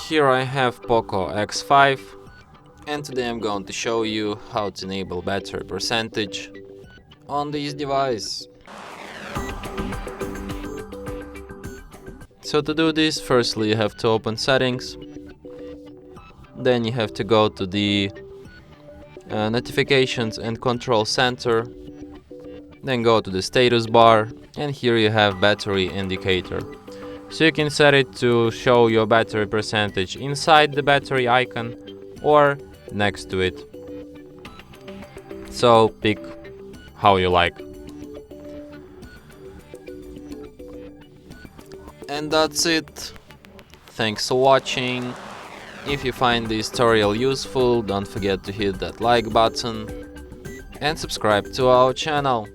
Here I have Poco X5, and today I'm going to show you how to enable battery percentage on this device. So to do this, firstly you have to open settings, then you have to go to the notifications and control center, then go to the status bar, and here you have battery indicator. So you can set it to show your battery percentage inside the battery icon or next to it. So pick how you like. And that's it. Thanks for watching. If you find this tutorial useful, don't forget to hit that like button and subscribe to our channel.